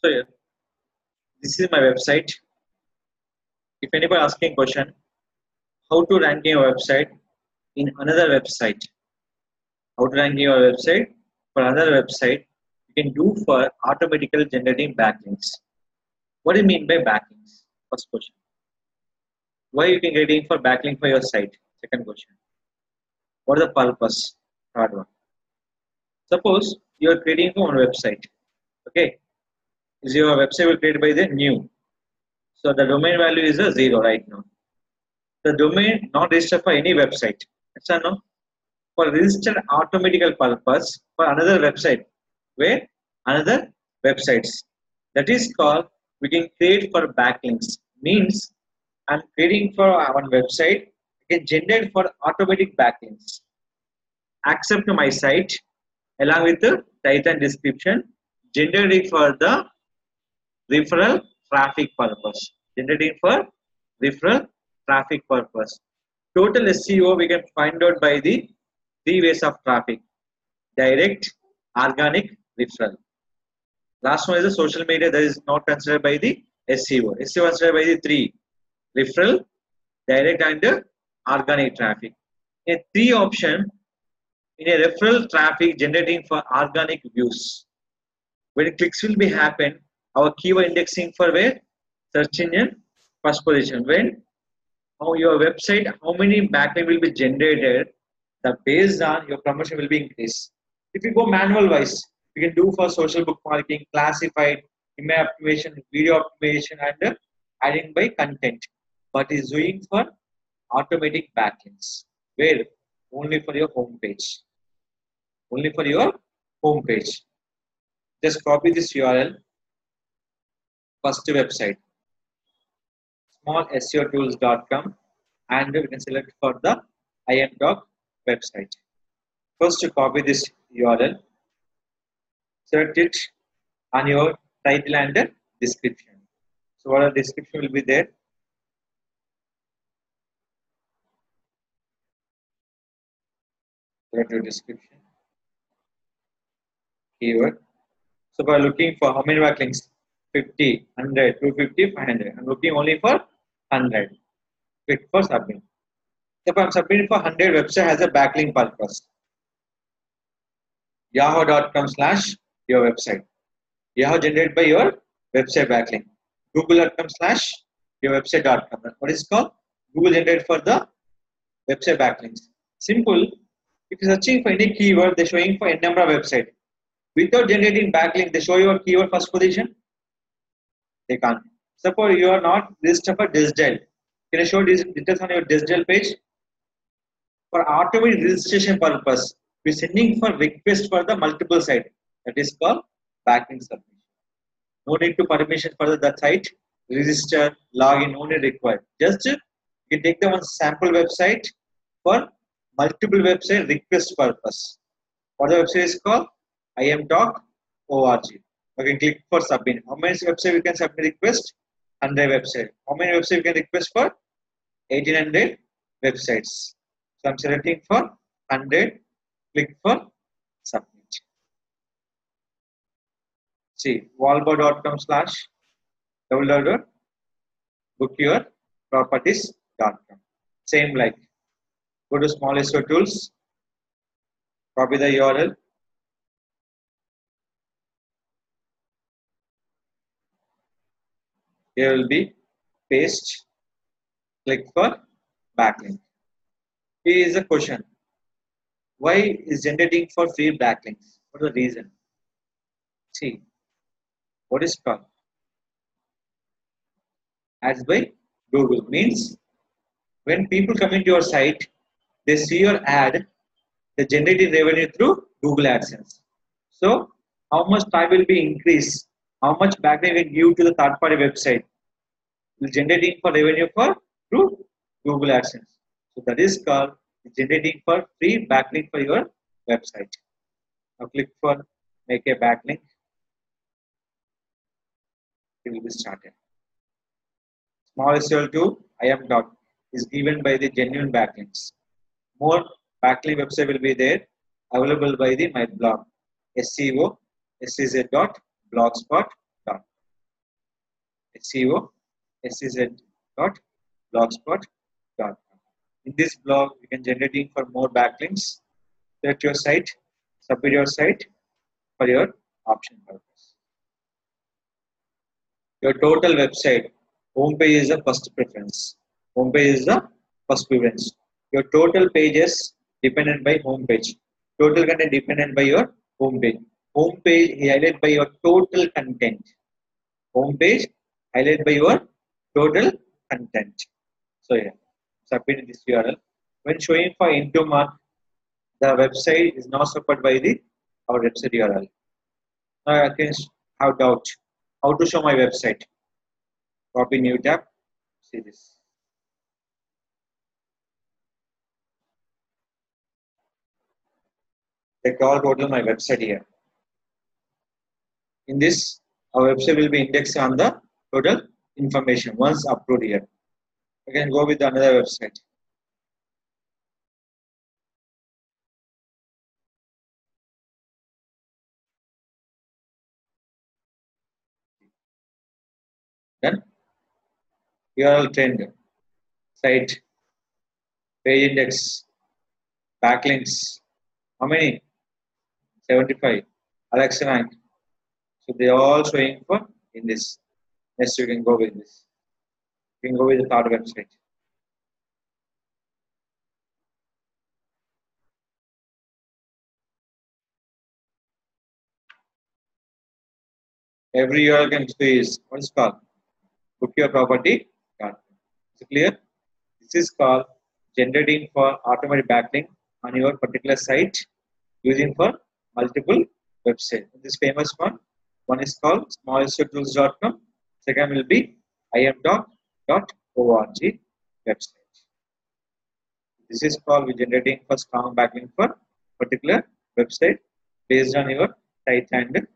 So yeah, this is my website. If anybody asking question, how to rank your website in another website, how to rank your website for another website, you can do for automatically generating backlinks. What do you mean by backlinks? First question. Why you can getting for backlink for your site? Second question. What is the purpose? Third one. Suppose you are creating for one website. Okay, is your website will created by the new. So the domain value is a 0 right now. The domain not registered for any website. Yes or no? For registered automatical purpose for another website. Where? Another websites. That is called we can create for backlinks. Means I'm creating for one website. I can generate for automatic backlinks. Accept to my site along with the title and description. Generating for the referral traffic purpose. Generating for referral traffic purpose. Total SEO we can find out by the three ways of traffic: direct, organic, referral. Last one is the social media that is not considered by the SEO. SEO considered by the three: referral, direct, and organic traffic. A three option in a referral traffic generating for organic views. When clicks will be happen, our keyword indexing for where? Search engine first position. When how your website, how many backlink will be generated, the based on your promotion will be increased. If you go manual wise, you can do for social bookmarking, classified, email optimization, video optimization, and adding by content. But is doing for automatic backlinks. Where? Only for your home page. Only for your home page. Just copy this URL. First website. smallseotools.com, and we can select for the IMDoc website. First, to copy this URL, select it on your title and description. So, what the description will be there? Select your description, keyword. So, we are looking for how many backlinks? 50, 100, 250, 500. I'm looking only for 100. Click for submit. So, if I'm submitting for 100, website has a backlink purpose. Yahoo.com/your website. Yahoo generated by your website backlink. Google.com/your website.com. What is called? Google generated for the website backlinks. Simple. If you're searching for any keyword, they're showing for a number of website. Without generating backlink, they show your keyword first position. They can't. Suppose you are not registered for digital. Can I show these details on your digital page? For automated registration purpose, we're sending for request for the multiple site. That is called backlink submission. No need to permission for that site. Register, login, no need required. Just you take the one sample website for multiple website request purpose. What the website is called? imdoc.org. Okay, click for submit. How many website we can submit request? 100 website. How many website we can request for? 1800 websites. So I'm selecting for 100. Click for submit. See, wallboard.com/www.bookyourproperties.com. Same like go to small SEO tools, copy the URL, here will be paste, click for backlink. Here is a question. Why is generating for free backlinks? What is the reason? See, what is called? Ads by Google means when people come into your site, they see your ad, they generate revenue through Google AdSense. So, how much time will be increased? How much backlink will give to the third-party website? Will generating for revenue for through Google AdSense. So that is called generating for free backlink for your website. Now click for make a backlink. It will be started. Small SEO to IMDoc is given by the genuine backlinks. More backlink website will be there available by the my blog SEO scz.blogspot.com. co scz.blogspot.com. In this blog, you can generate for more backlinks, set your site, submit your site for your option purpose. Your total website homepage is the first preference. Homepage is the first preference. Your total pages dependent by homepage. Total content dependent by your homepage. Homepage highlighted by your total content. Homepage highlighted by your total content. So yeah, submit this URL. When showing for into mark, the website is not supported by the our website URL. Now I can have doubt how to show my website. Copy new tab. See this. Take all total my website here. In this, our website will be indexed on the total information once uploaded here. I can go with another website. Then URL trend, site, page index, backlinks. How many? 75. Alexa rank. So they are all showing for in this. Next, you can go with this. You can go with the third website. Every URL can squeeze. What is called? Book your property. Is it clear? This is called generating for automatic backlink on your particular site using for multiple websites. This famous one is called smallestools.com. Second will be imdoc.org website. This is called generating for strong backlink for particular website based on your site and